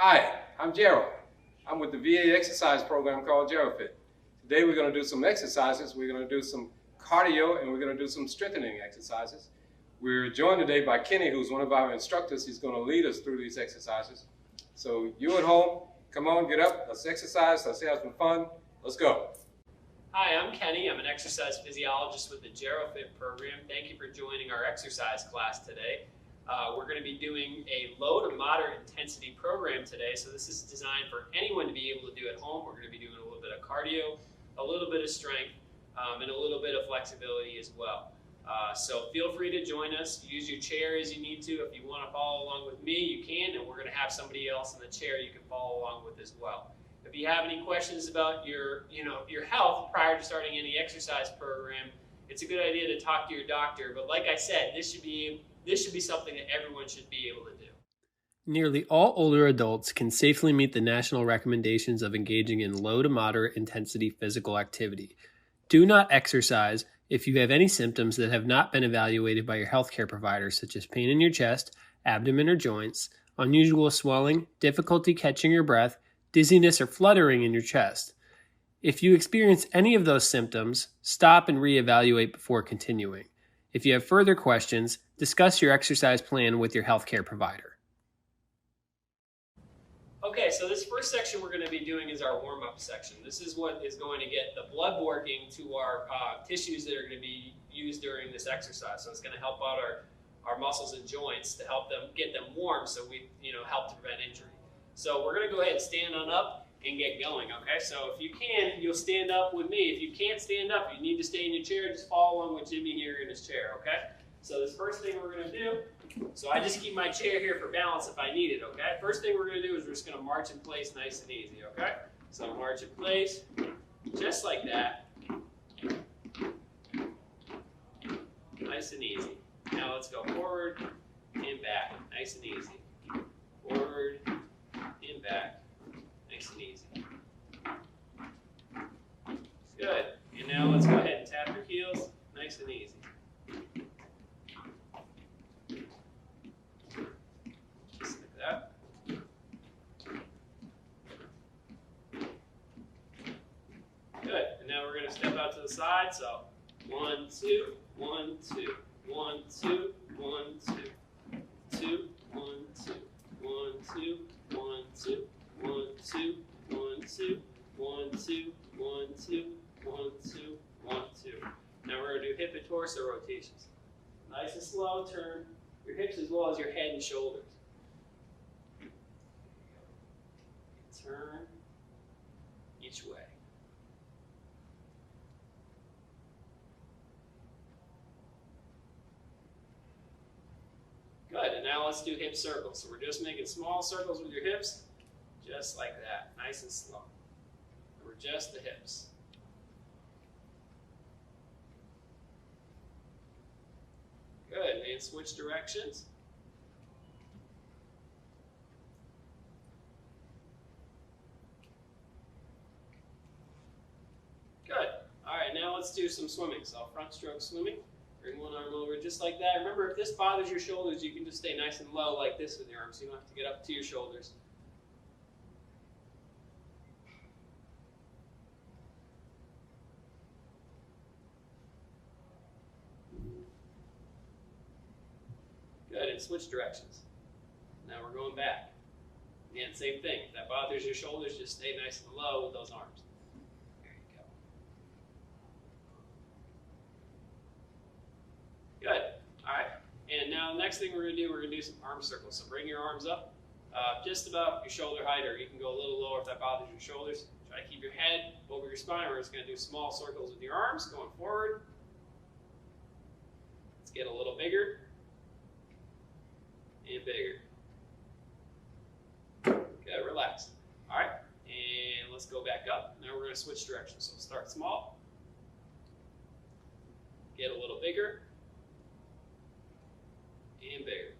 Hi, I'm Gerald. I'm with the VA exercise program called R.O.V.E.R.S. Today we're going to do some exercises. We're going to do some cardio and we're going to do some strengthening exercises. We're joined today by Kenny, who's one of our instructors. He's going to lead us through these exercises. So you at home, come on, get up, let's exercise, let's have some fun. Let's go. Hi, I'm Kenny. I'm an exercise physiologist with the R.O.V.E.R.S program. Thank you for joining our exercise class today. We're going to be doing a low to moderate intensity program today, so this is designed for anyone to be able to do at home. We're going to be doing a little bit of cardio, a little bit of strength, and a little bit of flexibility as well. So feel free to join us. Use your chair as you need to. If you want to follow along with me, you can, and we're going to have somebody else in the chair you can follow along with as well. If you have any questions about your health prior to starting any exercise program, it's a good idea to talk to your doctor. But like I said, this should be something that everyone should be able to do. Nearly all older adults can safely meet the national recommendations of engaging in low to moderate intensity physical activity. Do not exercise if you have any symptoms that have not been evaluated by your healthcare provider, such as pain in your chest, abdomen or joints, unusual swelling, difficulty catching your breath, dizziness or fluttering in your chest. If you experience any of those symptoms, stop and reevaluate before continuing. If you have further questions, discuss your exercise plan with your healthcare provider. Okay, so this first section we're going to be doing is our warm-up section. This is what is going to get the blood working to our tissues that are going to be used during this exercise. So it's going to help out our muscles and joints to help them get them warm, so we help to prevent injury. So we're going to go ahead and stand on up and get going, okay? So if you can, you'll stand up with me. If you can't stand up, you need to stay in your chair, just follow along with Jimmy here in his chair, okay? So this first thing we're going to do, so I just keep my chair here for balance if I need it, okay? First thing we're going to do is we're just going to march in place nice and easy, okay? So march in place, just like that. Nice and easy. Now let's go forward and back, nice and easy. Forward and back. Nice and easy. Good. And now let's go ahead and tap your heels. Nice and easy. Just like that. Good. And now we're going to step out to the side. So 1, 2, 1, 2, 1, 2, 1, 2, 2, 1, 2, 1, 2, 1, 2. 1, 2, 1, 2, 1, 2, 1, 2, 1, 2, 1, 2. Now we're going to do hip and torso rotations. Nice and slow, turn your hips as well as your head and shoulders. Turn each way. Good, and now let's do hip circles. So we're just making small circles with your hips. Just like that, nice and slow. Over just the hips. Good, and switch directions. Good. All right, now let's do some swimming. So front stroke swimming. Bring one arm over just like that. Remember, if this bothers your shoulders, you can just stay nice and low like this with your arms. So you don't have to get up to your shoulders. Good, and switch directions. Now we're going back. Again, same thing. If that bothers your shoulders, just stay nice and low with those arms. There you go. Good. All right. And now the next thing we're going to do, we're going to do some arm circles. So bring your arms up just about your shoulder height, or you can go a little lower if that bothers your shoulders. Try to keep your head over your spine. We're just going to do small circles with your arms going forward. Let's get a little bigger. And bigger. Good, relax. All right, and let's go back up. Now we're going to switch directions. So start small, get a little bigger, and bigger.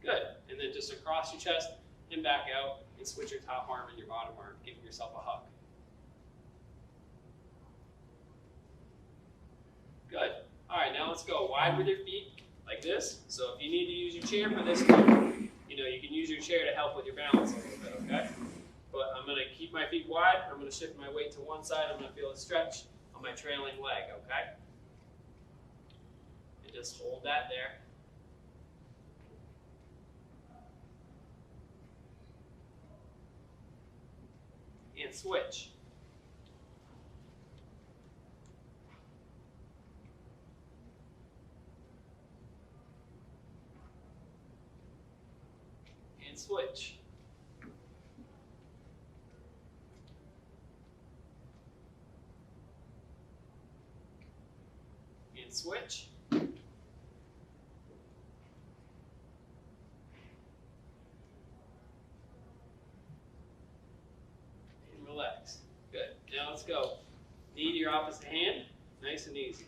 Good, and then just across your chest and back out, and switch your top arm and your bottom arm, giving yourself a hug. Good. All right, now let's go wide with your feet like this. So if you need to use your chair for this, you know, you can use your chair to help with your balance a little bit, okay? But I'm going to keep my feet wide. I'm going to shift my weight to one side. I'm going to feel a stretch on my trailing leg, okay? And just hold that there. And switch. And switch. And switch. And relax. Good. Now let's go. Knee to your opposite hand. Nice and easy.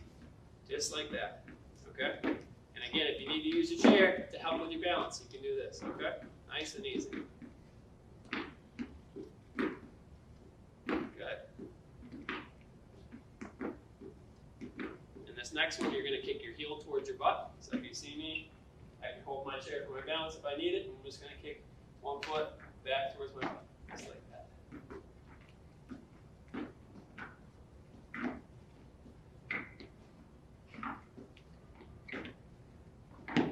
Just like that. Okay? And again, if you need to use your chair to help with your balance, you can do this. Okay? Nice and easy. Good. And this next one, you're going to kick your heel towards your butt. So if you see me, I can hold my chair for my balance if I need it. And I'm just going to kick one foot back towards my butt. Just like that.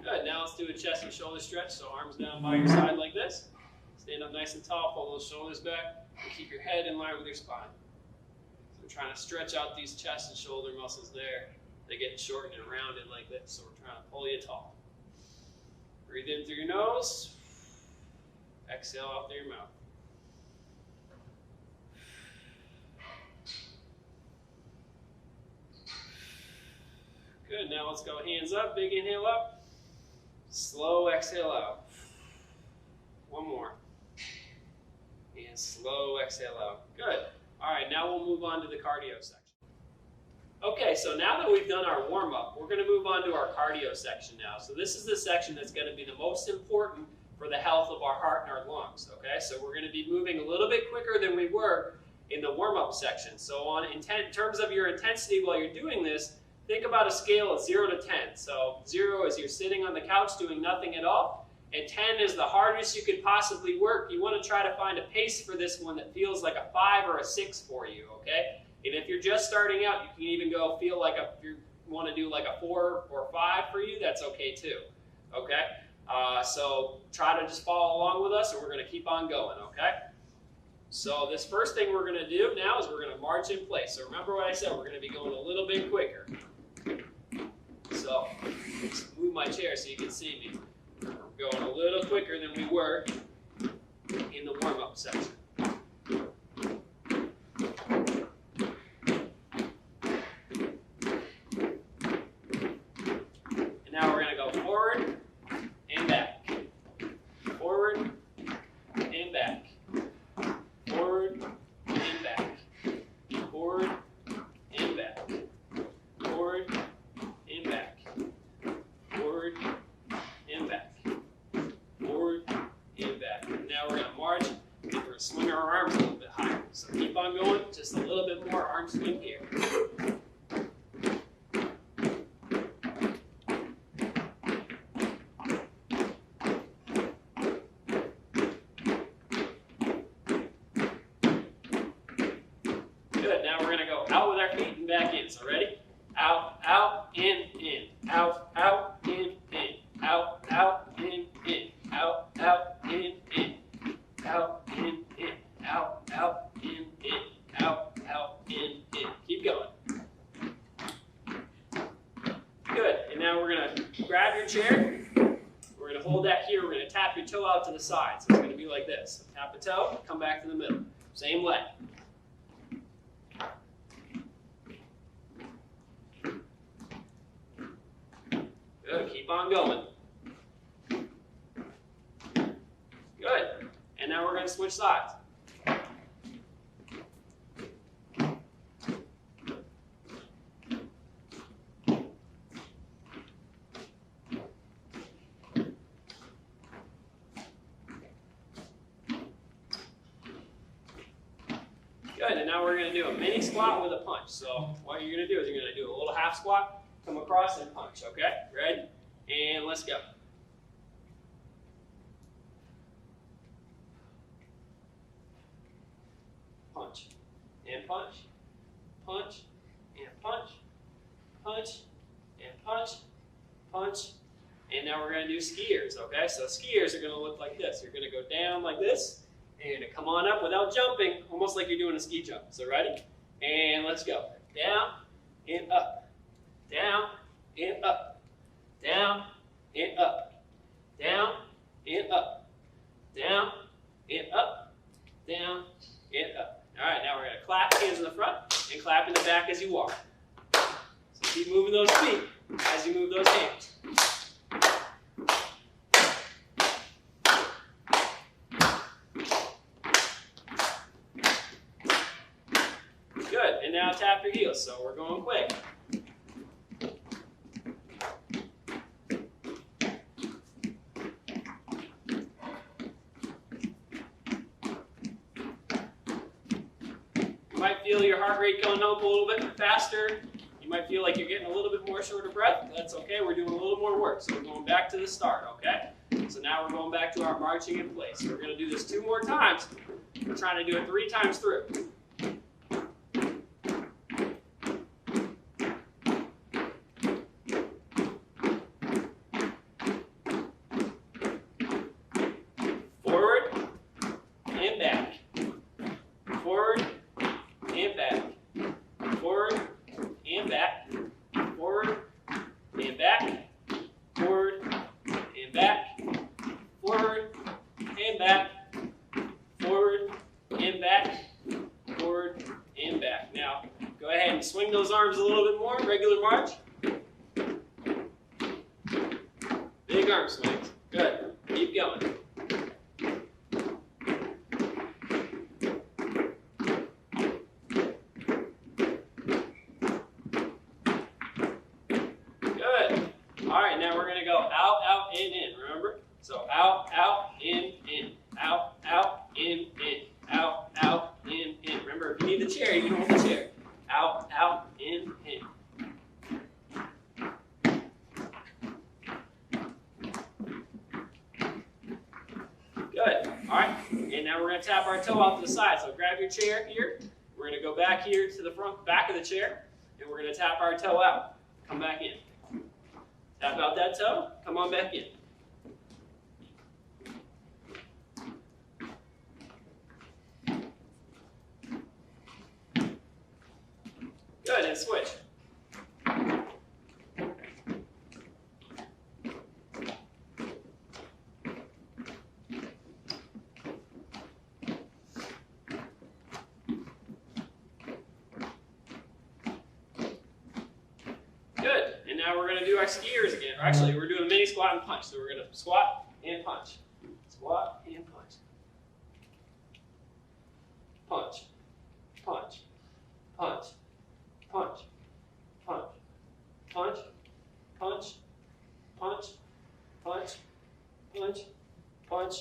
Good, now let's do a chest and shoulder stretch. So arms down by your side like this. Stand up nice and tall, pull those shoulders back, and keep your head in line with your spine. So we're trying to stretch out these chest and shoulder muscles there. They get shortened and rounded like this, so we're trying to pull you tall. Breathe in through your nose. Exhale out through your mouth. Good, now let's go hands up, big inhale up. Slow exhale out. One more. And slow exhale out. Good. All right, now we'll move on to the cardio section. Okay, so now that we've done our warm-up, we're going to move on to our cardio section now. So this is the section that's going to be the most important for the health of our heart and our lungs, okay? So we're going to be moving a little bit quicker than we were in the warm-up section. So in terms of your intensity while you're doing this, think about a scale of 0 to 10. So 0 is you're sitting on the couch doing nothing at all, and 10 is the hardest you could possibly work. You want to try to find a pace for this one that feels like a 5 or a 6 for you, okay? And if you're just starting out, you can even go feel like if you want to do like a 4 or 5 for you, that's okay too, okay? So try to just follow along with us, and we're going to keep on going, okay? So this first thing we're going to do now is we're going to march in place. So remember what I said, we're going to be going a little bit quicker. So just move my chair so you can see me. We're going a little quicker than we were in the warm-up section. And now we're going to go forward and back. Forward and back. Forward and back. Forward and back. Forward and back. Forward and back. Forward and back. And now we're going to march and we're going to swing our arms a little bit higher. So keep on going, just a little bit more arm swing here. Good, now we're going to go out with our feet and back in. So ready? Out, out, in, out, out, in, out, out, in, out, out, in, out, in, out, out, in, out, out, in. Keep going. Good, and now we're going to grab your chair. We're going to hold that here. We're going to tap your toe out to the side. So it's going to be like this. Tap a toe, come back to the middle. Same leg. Good, keep on going. Good, and now we're going to switch sides. Good, and now we're going to do a mini squat with a punch. So what you're going to do is you're going to do a little half squat, come across and punch, okay? Ready? And let's go. punch, and punch, punch, and punch, punch, and punch, punch. And now we're going to do skiers, okay? So skiers are going to look like this. You're going to go down like this, and you're going to come on up without jumping, almost like you're doing a ski jump. So ready? And let's go. Down and up, down and up, down and up, down and up, down and up, down and up. All right, now we're going to clap hands in the front and clap in the back as you walk. So keep moving those feet as you move those hands. Good, and now tap your heels, so we're going quick. You might feel your heart rate going up a little bit faster. You might feel like you're getting a little bit more short of breath. That's okay, we're doing a little more work. So we're going back to the start, okay? So now we're going back to our marching in place. So we're going to do this 2 more times. We're trying to do it 3 times through. Swing those arms a little bit more, regular march. Big arm swings. Good. Keep going. Good. All right, now we're going to go out, out, in, remember? So out, out, in, out, out, in, out, out, in. Remember, if you need the chair, you can hold the chair. Out, out, in. Good. All right. And now we're going to tap our toe out to the side. So grab your chair here. We're going to go back here to the front, back of the chair, and we're going to tap our toe out. Come back in. Tap out that toe. Come on back in. Good, and switch. Good, and now we're going to do our skiers again. Or actually, we're doing a mini squat and punch. So we're going to squat and punch. Squat and punch. Punch, punch, punch. Punch, punch, punch, punch, punch, punch, punch, punch,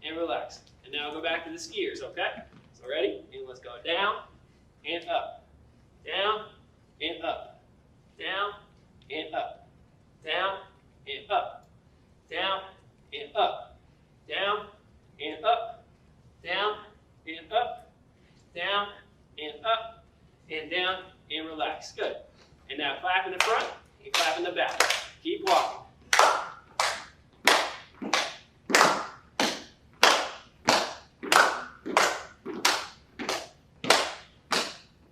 and relax. And now go back to the skiers, okay? So ready? And let's go down and up, down and up, down and up, down and up, down and up, down and up, down and up, down and up, and down. And relax. Good. And now clap in the front and clap in the back. Keep walking.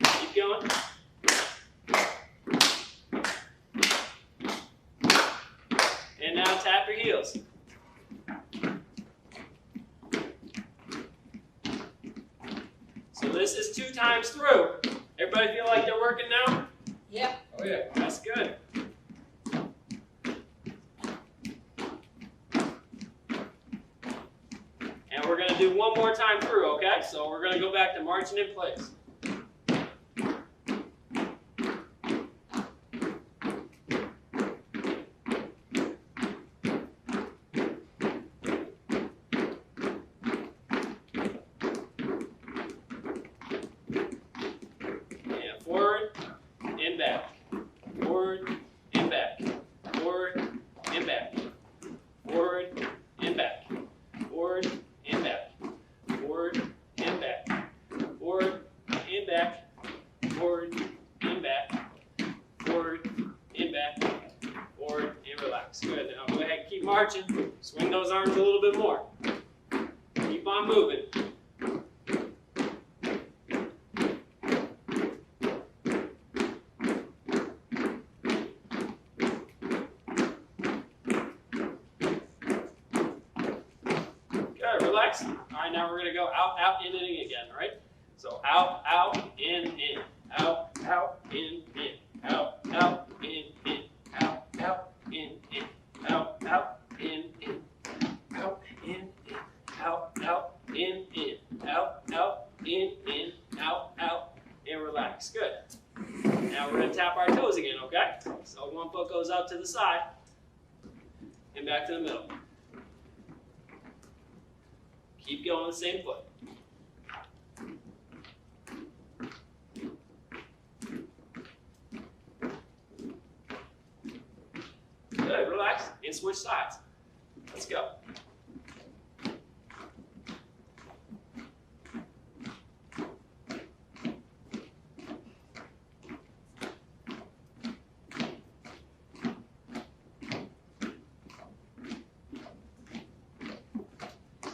Keep going. And now tap your heels. So this is 2 times through. Everybody feel like they're working now? Yep. Oh yeah. That's good. And we're going to do 1 more time through, okay? So we're going to go back to marching in place. marching. Swing those arms a little bit more. Keep on moving. Good, relax. All right, now we're going to go out, out, in, again, all right? So out, out, in, out, out, in, out, out, in, out, out, in, out, out, in, out, in, out, out, in, out, out, in, out, out, and relax. Good. Now we're going to tap our toes again, okay? So one foot goes out to the side and back to the middle. Keep going the same foot. Good, relax, and switch sides. Let's go.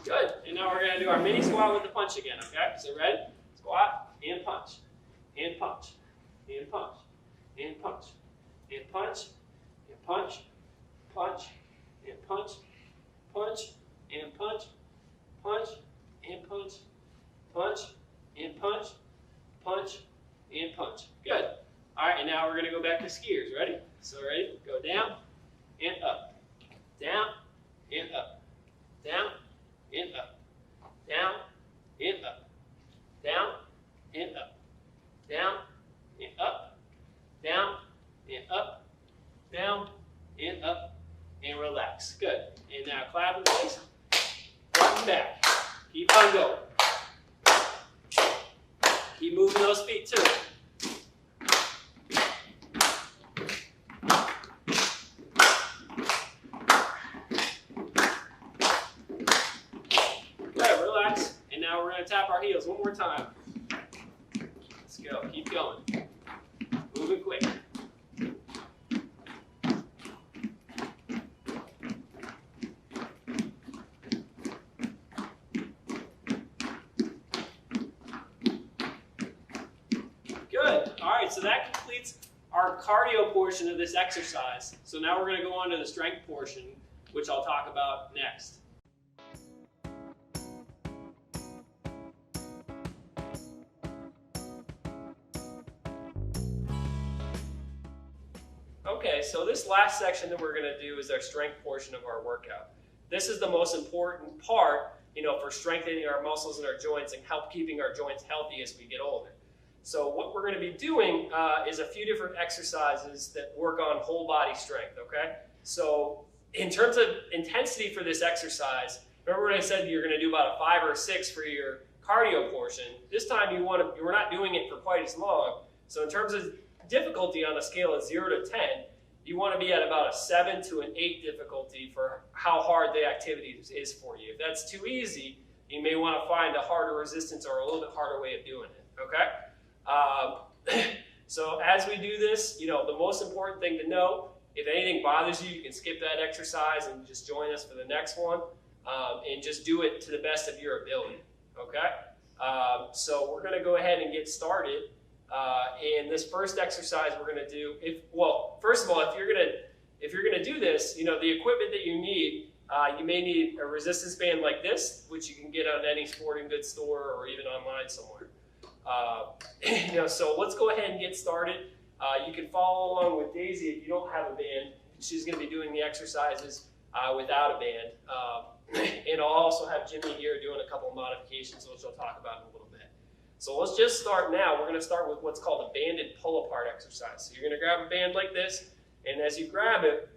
Good, and now we're going to do our mini squat with the punch again, okay? So ready? Squat, and punch, and punch, and punch, and punch, and punch, and punch, punch, and punch, punch, and punch, punch, and punch, punch, and punch, punch, and punch. Good. All right, and now we're going to go back to skiers. Ready? So ready? Go down and up, down and up, down and up, down and up, down and up, down and up, down and up, down and up, and relax. Good. And now clap in place, front and back. Keep on going. Keep moving those feet too. Good, relax. And now we're going to tap our heels one more time. Let's go. Keep going. Moving quick. Good. All right, so that completes our cardio portion of this exercise. So now we're going to go on to the strength portion, which I'll talk about next. Okay, so this last section that we're going to do is our strength portion of our workout. This is the most important part, for strengthening our muscles and our joints and help keeping our joints healthy as we get older. So what we're going to be doing is a few different exercises that work on whole body strength, okay? So in terms of intensity for this exercise, remember when I said you're going to do about a 5 or a 6 for your cardio portion? This time we're not doing it for quite as long. So in terms of difficulty on a scale of 0 to 10, you want to be at about a 7 to an 8 difficulty for how hard the activity is for you. If that's too easy, you may want to find a harder resistance or a little bit harder way of doing it, okay? So as we do this, the most important thing to know, if anything bothers you, you can skip that exercise and just join us for the next one, and just do it to the best of your ability, okay? So we're going to go ahead and get started. And this first exercise we're going to do, first of all, if you're going to do this, the equipment that you need, you may need a resistance band like this, which you can get at any sporting goods store or even online somewhere. So let's go ahead and get started. You can follow along with Daisy if you don't have a band. She's going to be doing the exercises without a band. And I'll also have Jimmy here doing a couple of modifications, which I'll talk about in a little bit. So let's just start now. We're going to start with what's called a banded pull-apart exercise. So you're going to grab a band like this, and as you grab it,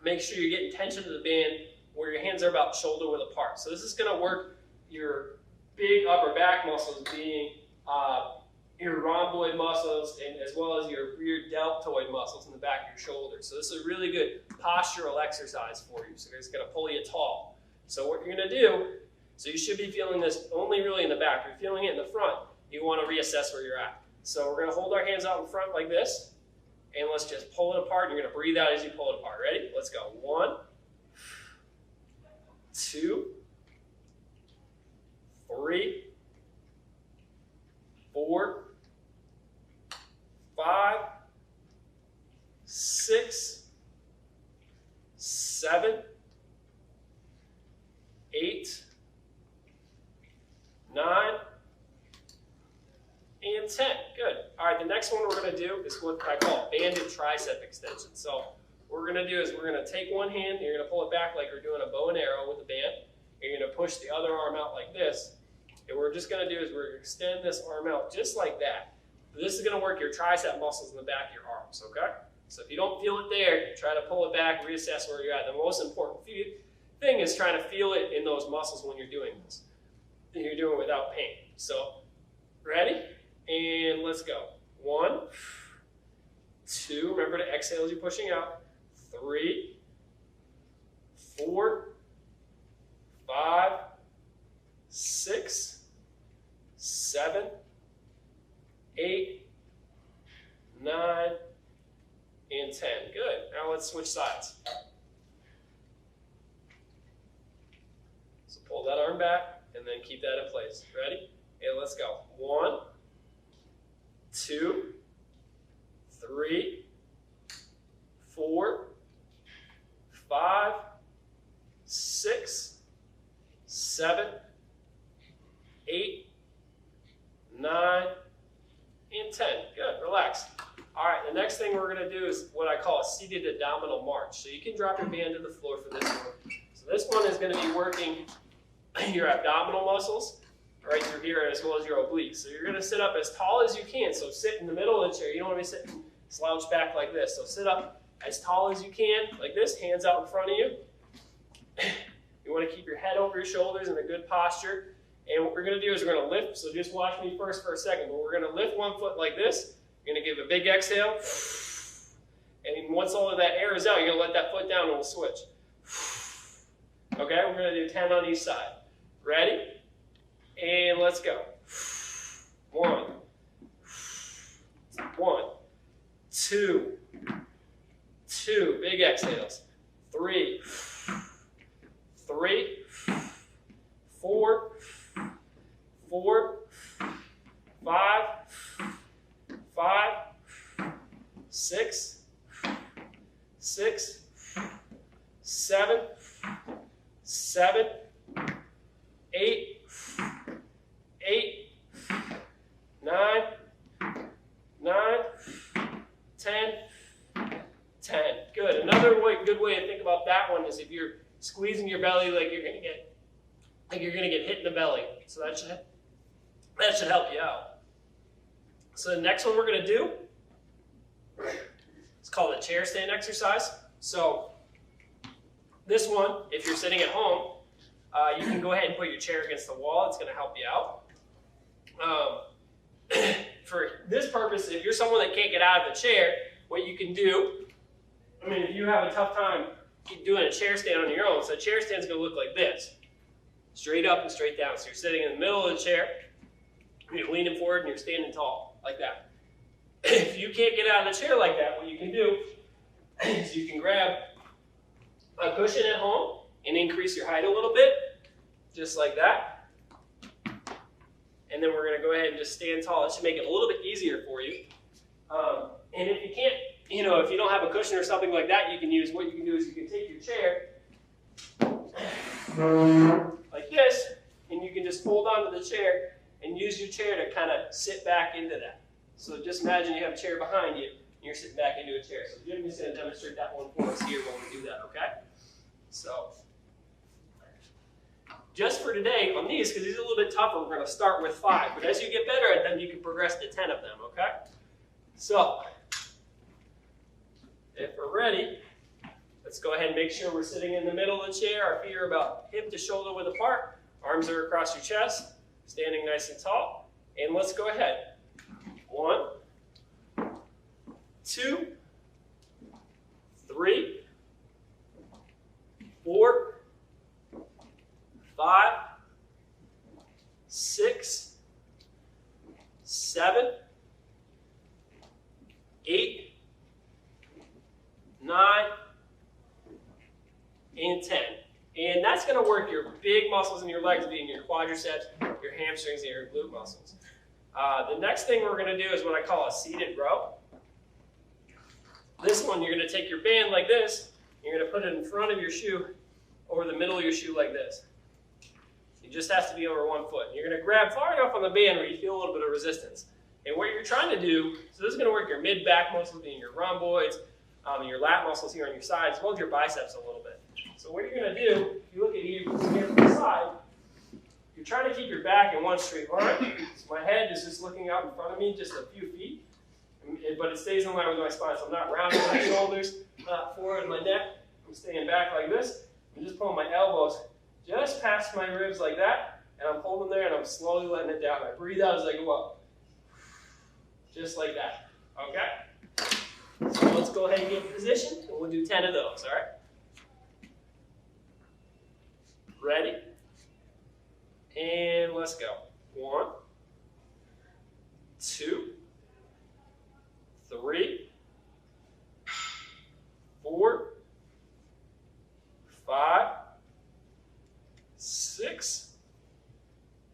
make sure you're getting tension to the band where your hands are about shoulder width apart. So this is going to work your big upper back muscles being your rhomboid muscles and as well as your rear deltoid muscles in the back of your shoulders. So this is a really good postural exercise for you. So it's going to pull you tall. So what you're going to do, so you should be feeling this only really in the back. If you're feeling it in the front, you want to reassess where you're at. So we're going to hold our hands out in front like this, and let's just pull it apart. You're going to breathe out as you pull it apart. Ready? Let's go. 1, 2, 3, 4, 5, 6, 7, 8, 9, and 10. Good. All right, the next one we're going to do is what I call banded tricep extension. So what we're going to do is we're going to take one hand, you're going to pull it back like we're doing a bow and arrow with a band. You're going to push the other arm out like this. And what we're just going to do is we're going to extend this arm out just like that. This is going to work your tricep muscles in the back of your arms, okay? So if you don't feel it there, try to pull it back, reassess where you're at. The most important thing is trying to feel it in those muscles when you're doing this. And you're doing it without pain. So, ready? And let's go. 1, 2, remember to exhale as you're pushing out. 3, 4, 5, 6, 7, 8, 9, and 10. Good. Now let's switch sides. So pull that arm back and then keep that in place. Ready? And let's go. 1, 2, 3, 4, 5, 6, 7, 8, 9, and 10. Good. Relax. All right, the next thing we're going to do is what I call a seated abdominal march. So you can drop your band to the floor for this one. So this one is going to be working your abdominal muscles right through here as well as your obliques. So you're going to sit up as tall as you can. So sit in the middle of the chair. You don't want to be sitting slouched back like this. So sit up as tall as you can, like this, hands out in front of you. You want to keep your head over your shoulders in a good posture. And what we're going to do is we're going to lift. So just watch me first for a second. But we're going to lift one foot like this. You're going to give a big exhale. And once all of that air is out, you're going to let that foot down and we'll switch. Okay, we're going to do 10 on each side. Ready? And let's go. 1, 2, 2, big exhales. 3, 3, 4, 5, 6, 7, 8, 9, 10. Good. Another good way to think about that one is if you're squeezing your belly like you're gonna get hit in the belly. So that should help you out. So the next one we're gonna do is called a chair stand exercise. So this one, if you're sitting at home, you can go ahead and put your chair against the wall. It's going to help you out. For this purpose, if you're someone that can't get out of the chair, what you can do, if you have a tough time doing a chair stand on your own, so a chair stand is going to look like this. Straight up and straight down. So you're sitting in the middle of the chair, you're leaning forward, and you're standing tall, like that. If you can't get out of the chair like that, what you can do is you can grab a cushion at home and increase your height a little bit, just like that. And then we're going to go ahead and just stand tall. It should make it a little bit easier for you. And if you can't, if you don't have a cushion or something like that, what you can do is you can take your chair like this, and you can just hold onto the chair and use your chair to kind of sit back into that. So just imagine you have a chair behind you, and you're sitting back into a chair. So Jim is going to demonstrate that one for us here when we do that, okay? So, just for today, on these, because these are a little bit tougher, we're going to start with 5. But as you get better at them, you can progress to 10 of them, okay? So, if we're ready, let's go ahead and make sure we're sitting in the middle of the chair. Our feet are about hip to shoulder width apart. Arms are across your chest, standing nice and tall. And let's go ahead. 1, 2, 3, 4, 5, 6, 7, 8, 9, and 10. And And that's going to work your big muscles in your legs, being your quadriceps, your hamstrings, and your glute muscles. The next thing we're going to do is what I call a seated row. This one, you're going to take your band like this. You're going to put it in front of your shoe, over the middle of your shoe like this. It just has to be over 1 foot. You're going to grab far enough on the band where you feel a little bit of resistance. And what you're trying to do, so this is going to work your mid-back muscles, being your rhomboids, your lat muscles here on your side, as well as your biceps a little bit. So what you're going to do, if you look at you here from the side, you're trying to keep your back in one straight line. So my head is just looking out in front of me just a few feet, but it stays in line with my spine. So I'm not rounding my shoulders, not forward my neck. I'm staying back like this. I'm just pulling my elbows just past my ribs like that, and I'm holding there, and I'm slowly letting it down. I breathe out as I go up. Just like that. Okay? So let's go ahead and get in position, and we'll do 10 of those, all right? Ready? And let's go. 1, 2, 3, 4, 5, 6,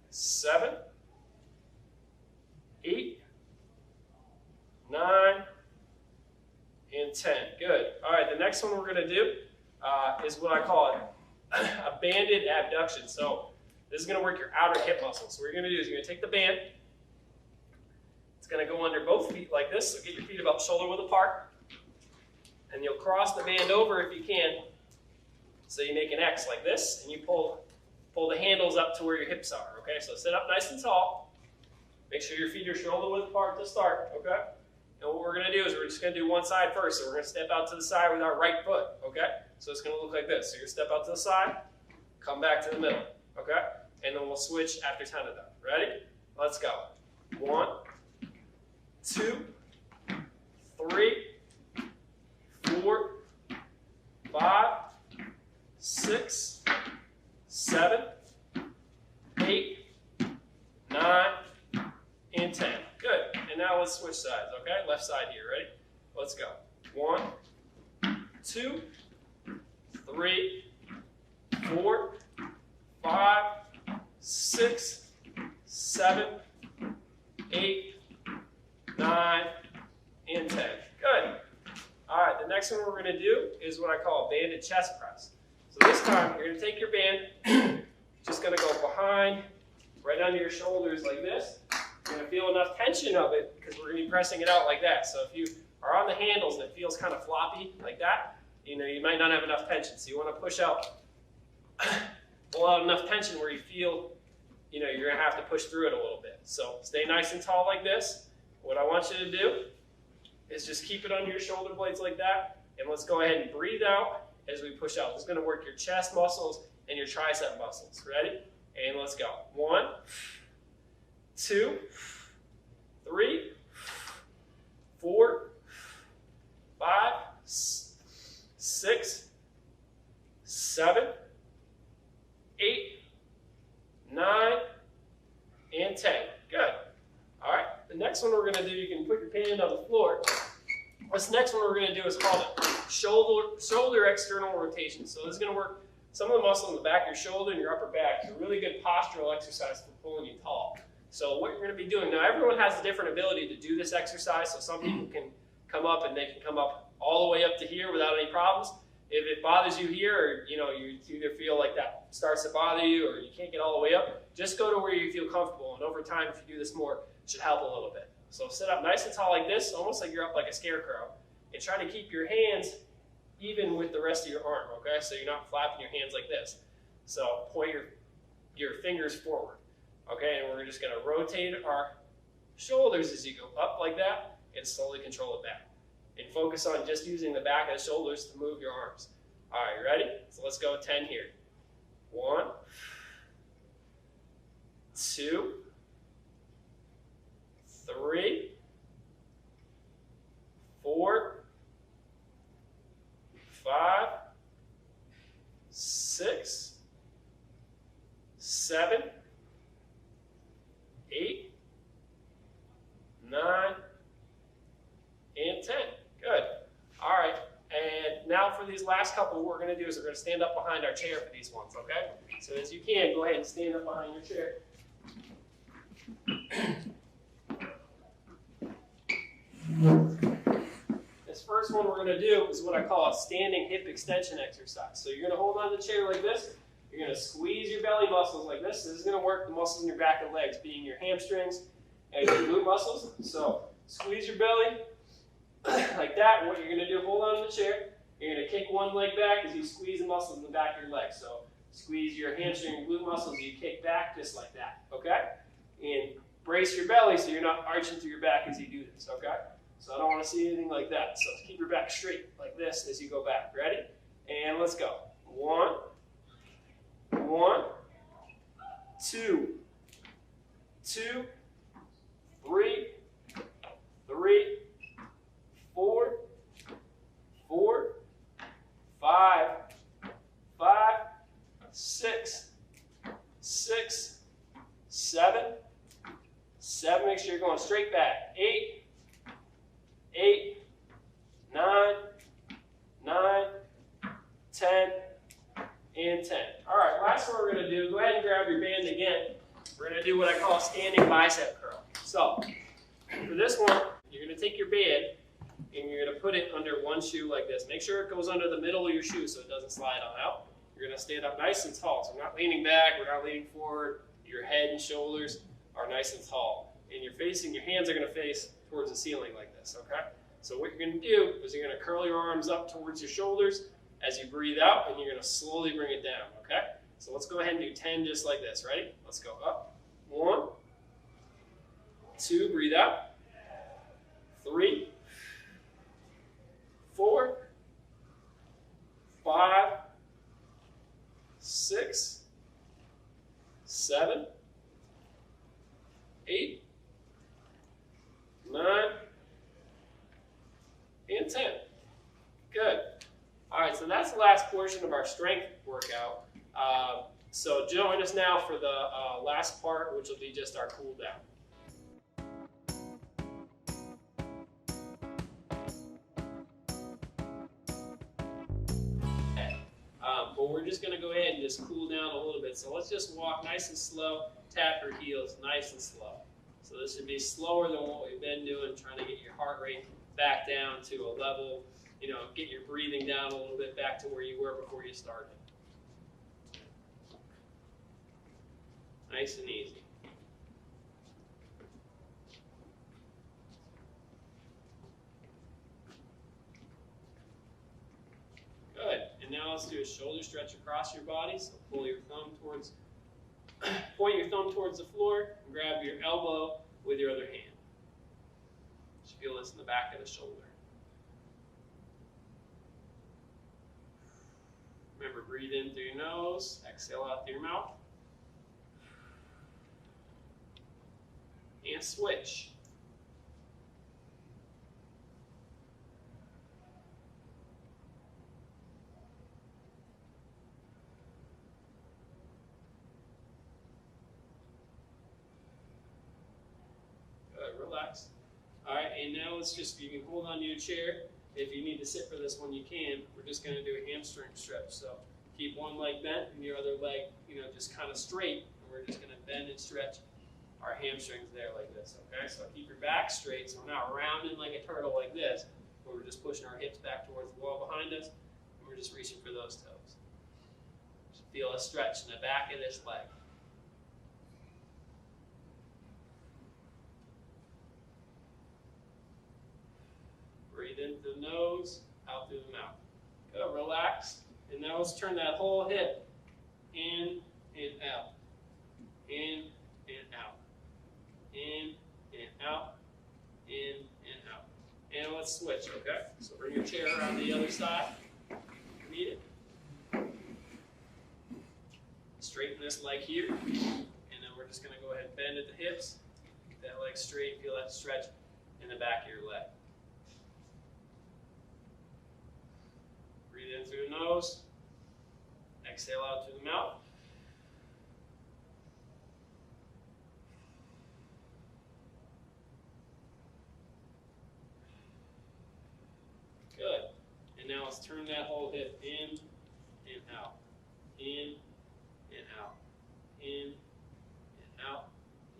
7, 8, 9, and 10. Good. All right, the next one we're going to do is what I call a banded abduction. So this is going to work your outer hip muscles. So what you're going to do is you're going to take the band. It's going to go under both feet like this. So get your feet about shoulder width apart. And you'll cross the band over if you can. So you make an X like this, and you pull the handles up to where your hips are. Okay, so sit up nice and tall. Make sure your feet are shoulder width apart to start. Okay. And what we're going to do is we're just going to do one side first. So we're going to step out to the side with our right foot. Okay. So it's going to look like this. So you're going to step out to the side, come back to the middle. Okay. And then we'll switch after 10 of them. Ready? Let's go. 1, 2, 3, 4, 5, 6, 7, 8, 9, and 10. Good. And now let's switch sides, okay? Left side here. Ready? Let's go. 1, 2, 3, 4, 5, 6, 7, 8, 9, and 10. Good. All right, the next one we're going to do is what I call a banded chest press. So this time, you're going to take your band, just going to go behind, right under your shoulders like this. You're going to feel enough tension of it because we're going to be pressing it out like that. So if you are on the handles and it feels kind of floppy like that, you might not have enough tension. So you want to push out, pull out enough tension where you feel, you're going to have to push through it a little bit. So stay nice and tall like this. What I want you to do is just keep it under your shoulder blades like that. And let's go ahead and breathe out as we push out. This is going to work your chest muscles and your tricep muscles. Ready? And let's go. 1, 2, 3, 4, 5, 6, 7, 8, 9, and 10. Good. All right. The next one we're going to do, you can put your hand on the floor. This next one we're going to do is called a shoulder external rotation. So this is going to work some of the muscles in the back of your shoulder and your upper back. It's a really good postural exercise for pulling you tall. So what you're going to be doing, now everyone has a different ability to do this exercise. So some people can come up and they can come up all the way up to here without any problems. If it bothers you here, or you either feel like that starts to bother you or you can't get all the way up, just go to where you feel comfortable. And over time, if you do this more, it should help a little bit. So sit up nice and tall like this, almost like you're up like a scarecrow. And try to keep your hands even with the rest of your arm, okay? So you're not flapping your hands like this. So point your fingers forward, okay? And we're just gonna rotate our shoulders as you go up like that and slowly control it back. And focus on just using the back of the shoulders to move your arms. All right, you ready? So let's go 10 here. 1, 2, 3, 4, 5, 6, 7, 8, 9, and 10. Good. All right. And now for for these last couple, what we're going to do is we're going to stand up behind our chair for these ones, okay? So as you can, go ahead and stand up behind your chair. This first one we're going to do is what I call a standing hip extension exercise. So you're going to hold on to the chair like this. You're going to squeeze your belly muscles like this. This is going to work the muscles in your back and legs, being your hamstrings and your glute muscles. So squeeze your belly like that. What you're going to do, hold on to the chair. You're going to kick one leg back as you squeeze the muscles in the back of your legs. So squeeze your hamstring and glute muscles, you kick back just like that, okay? And brace your belly so you're not arching through your back as you do this, okay? So I don't want to see anything like that. So keep your back straight like this as you go back. Ready? And let's go. 1, 2, 2, 3, 4, 5, 6, 7, make sure you're going straight back. 8, 9, 10, and 10. All right, last one we're going to do, go ahead and grab your band again. We're going to do what I call a standing bicep curl. So, for this one, you're going to take your band and you're going to put it under one shoe like this. Make sure it goes under the middle of your shoe so it doesn't slide on out. You're going to stand up nice and tall. So we're not leaning back, we're not leaning forward. Your head and shoulders are nice and tall. And your hands are going to face towards the ceiling like this, okay? So what you're going to do is you're going to curl your arms up towards your shoulders as you breathe out, and you're going to slowly bring it down, okay? So let's go ahead and do 10 just like this. Ready? Let's go up. 1, 2, breathe out. 3, 4, 5, 6, 7, 8, 9, and 10. Good. All right, so that's the last portion of our strength workout. So join us now for the last part, which will be just our cool down. But we're just going to go ahead and just cool down a little bit. So let's just walk nice and slow, tap your heels nice and slow. So this should be slower than what we've been doing, trying to get your heart rate back down to a level, get your breathing down a little bit back to where you were before you started. Nice and easy. Good. And now let's do a shoulder stretch across your body. So pull your thumb towards, point your thumb towards the floor, and grab your elbow with your other hand. Just feel this in the back of the shoulder. Remember, breathe in through your nose, exhale out through your mouth. And switch. Good, relax. All right, and now let's just, you can hold on to your chair. If you need to sit for this one, you can. We're just going to do a hamstring stretch. So keep one leg bent and your other leg, just kind of straight. And we're just going to bend and stretch our hamstrings there like this, okay? So keep your back straight so we're not rounding like a turtle like this, but we're just pushing our hips back towards the wall behind us, and we're just reaching for those toes. Just feel a stretch in the back of this leg. Breathe in through the nose, out through the mouth. Good, relax. And now let's turn that whole hip in and out. In and out. In and out. In and out. And let's switch, okay? So bring your chair around the other side. Need it. Straighten this leg here. And then we're just going to go ahead and bend at the hips. Get that leg straight. Feel that stretch in the back of your leg. Breathe in through the nose. Exhale out through the mouth. Good. And now let's turn that whole hip in and out, in and out, in and out,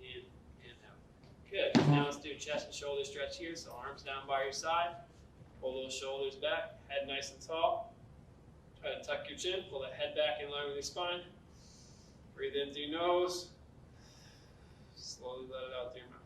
in and out. Good. Now let's do chest and shoulder stretch here. So arms down by your side. Pull those shoulders back. Head nice and tall. Try to tuck your chin. Pull that head back in line with your spine. Breathe in through your nose. Slowly let it out through your mouth.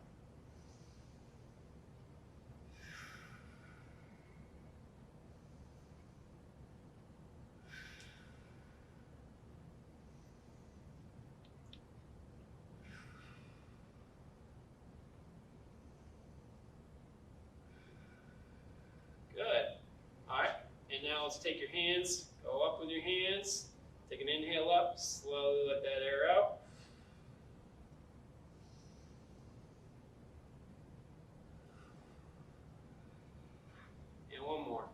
Good. All right. And now let's take your hands, go up with your hands. Take an inhale up, slowly let that air out. And one more.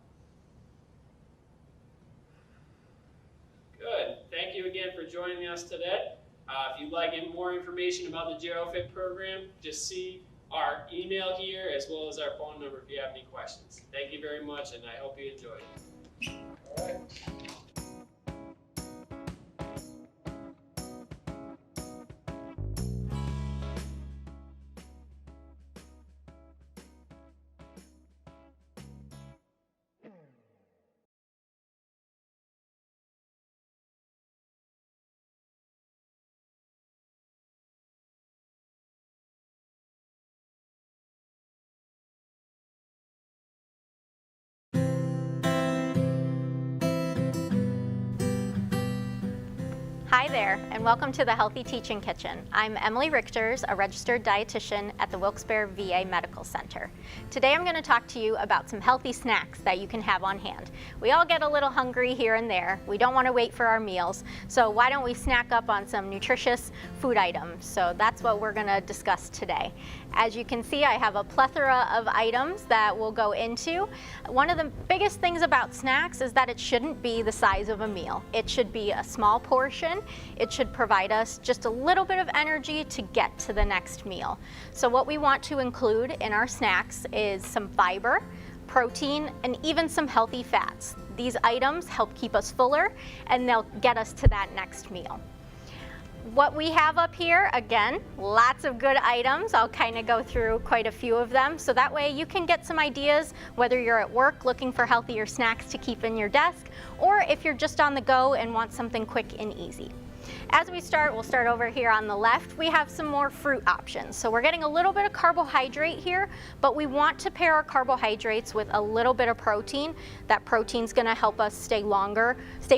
Good. Thank you again for joining us today. If you'd like any more information about the R.O.V.E.R.S program, just see our email here as well as our phone number if you have any questions. Thank you very much, and I hope you enjoyed it. All right. Hi there, and welcome to the Healthy Teaching Kitchen. I'm Emily Richters, a registered dietitian at the Wilkes-Barre VA Medical Center. Today I'm going to talk to you about some healthy snacks that you can have on hand. We all get a little hungry here and there. We don't want to wait for our meals, so why don't we snack up on some nutritious food items? So that's what we're going to discuss today. As you can see, I have a plethora of items that we'll go into. One of the biggest things about snacks is that it shouldn't be the size of a meal. It should be a small portion. It should provide us just a little bit of energy to get to the next meal. So what we want to include in our snacks is some fiber, protein, and even some healthy fats. These items help keep us fuller and they'll get us to that next meal. What we have up here, again, lots of good items. I'll kind of go through quite a few of them, so that way you can get some ideas whether you're at work looking for healthier snacks to keep in your desk, or if you're just on the go and want something quick and easy. As we start, we'll start over here on the left. We have some more fruit options. So we're getting a little bit of carbohydrate here, but we want to pair our carbohydrates with a little bit of protein. That protein's going to help us stay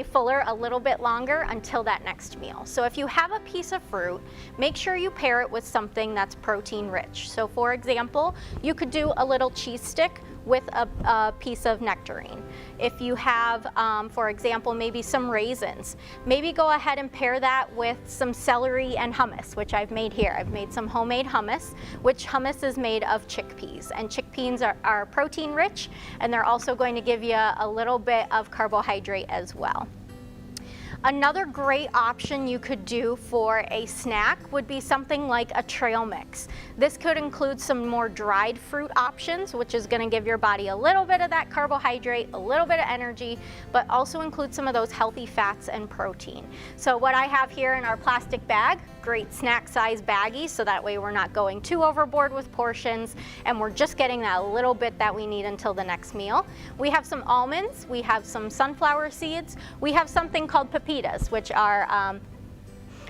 fuller a little bit longer until that next meal. So if you have a piece of fruit, make sure you pair it with something that's protein rich. So for example, you could do a little cheese stick with a piece of nectarine. If you have, for example, maybe some raisins, maybe go ahead and pair that with some celery and hummus, which I've made here. I've made some homemade hummus, which hummus is made of chickpeas. And chickpeas are protein rich, and they're also going to give you a little bit of carbohydrate as well. Another great option you could do for a snack would be something like a trail mix. This could include some more dried fruit options, which is going to give your body a little bit of that carbohydrate, a little bit of energy, but also include some of those healthy fats and protein. So what I have here in our plastic bag, great snack size baggie, so that way we're not going too overboard with portions and we're just getting that little bit that we need until the next meal. We have some almonds, we have some sunflower seeds, we have something called pepitas, which are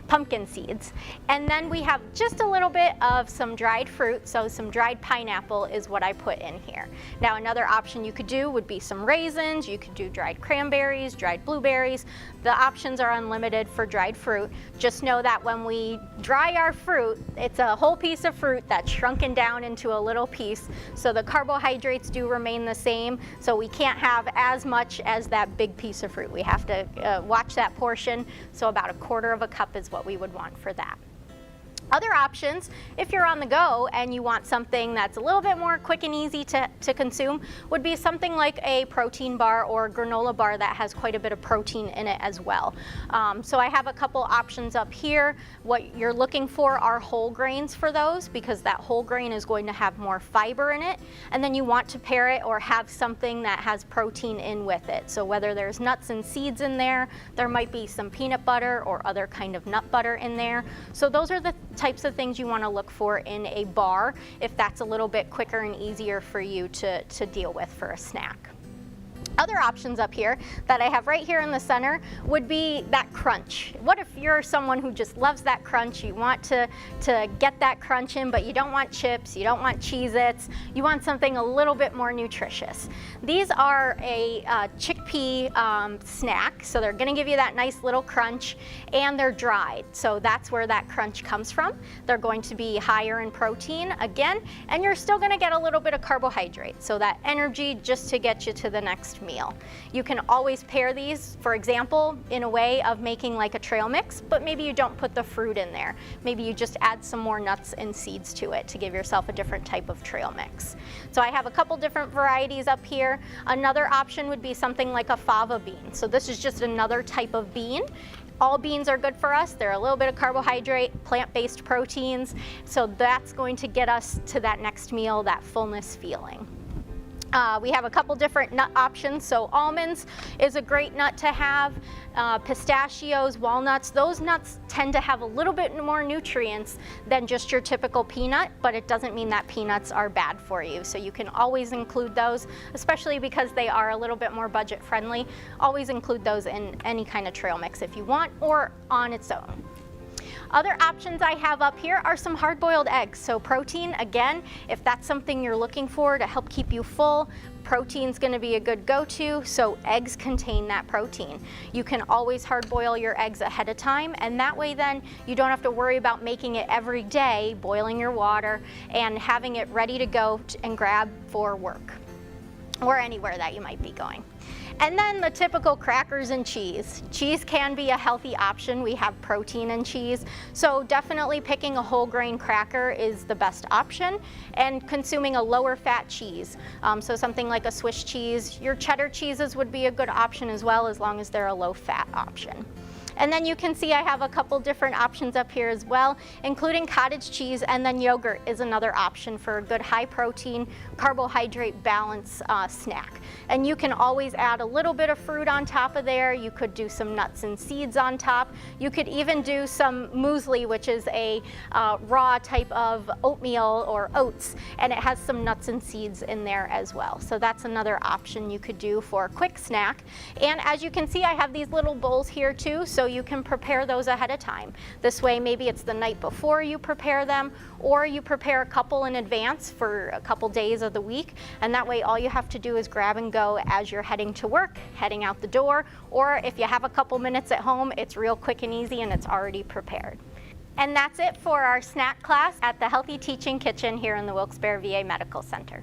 pumpkin seeds. And then we have just a little bit of some dried fruit, so some dried pineapple is what I put in here. Now another option you could do would be some raisins, you could do dried cranberries, dried blueberries. The options are unlimited for dried fruit. Just know that when we dry our fruit, it's a whole piece of fruit that's shrunken down into a little piece, so the carbohydrates do remain the same, so we can't have as much as that big piece of fruit. We have to watch that portion, so about 1/4 of a cup is what we would want for that. Other options, if you're on the go and you want something that's a little bit more quick and easy to consume, would be something like a protein bar or a granola bar that has quite a bit of protein in it as well. So I have a couple options up here. What you're looking for are whole grains for those, because that whole grain is going to have more fiber in it. And then you want to pair it or have something that has protein in with it. So whether there's nuts and seeds in there, there might be some peanut butter or other kind of nut butter in there. So those are the types of things you want to look for in a bar if that's a little bit quicker and easier for you to deal with for a snack. Other options up here that I have right here in the center would be that crunch. What if you're someone who just loves that crunch, you want to get that crunch in, but you don't want chips, you don't want Cheez-Its, you want something a little bit more nutritious. These are a chickpea snack, so they're gonna give you that nice little crunch, and they're dried, so that's where that crunch comes from. They're going to be higher in protein again, and you're still gonna get a little bit of carbohydrate, so that energy just to get you to the next meal. You can always pair these, for example, in a way of making like a trail mix, but maybe you don't put the fruit in there. Maybe you just add some more nuts and seeds to it to give yourself a different type of trail mix. So I have a couple different varieties up here. Another option would be something like a fava bean. So this is just another type of bean. All beans are good for us. They're a little bit of carbohydrate, plant-based proteins. So that's going to get us to that next meal, that fullness feeling. We have a couple different nut options. So almonds is a great nut to have. Pistachios, walnuts, those nuts tend to have a little bit more nutrients than just your typical peanut, but it doesn't mean that peanuts are bad for you. So you can always include those, especially because they are a little bit more budget friendly. Always include those in any kind of trail mix if you want, or on its own. Other options I have up here are some hard-boiled eggs. So protein, again, if that's something you're looking for to help keep you full, protein's gonna be a good go-to, so eggs contain that protein. You can always hard-boil your eggs ahead of time, and that way then you don't have to worry about making it every day, boiling your water, and having it ready to go and grab for work or anywhere that you might be going. And then the typical crackers and cheese. Cheese can be a healthy option. We have protein in cheese. So definitely picking a whole grain cracker is the best option, and consuming a lower fat cheese. So something like a Swiss cheese. Your cheddar cheeses would be a good option as well, as long as they're a low fat option. And then you can see I have a couple different options up here as well, including cottage cheese, and then yogurt is another option for a good high protein, carbohydrate balance snack. And you can always add a little bit of fruit on top of there. You could do some nuts and seeds on top. You could even do some muesli, which is a raw type of oatmeal or oats, and it has some nuts and seeds in there as well. So that's another option you could do for a quick snack. And as you can see, I have these little bowls here too, so you can prepare those ahead of time. This way, maybe it's the night before you prepare them, or you prepare a couple in advance for a couple days of the week, and that way all you have to do is grab and go as you're heading to work, heading out the door, or if you have a couple minutes at home, it's real quick and easy and it's already prepared. And that's it for our snack class at the Healthy Teaching Kitchen here in the Wilkes-Barre VA Medical Center.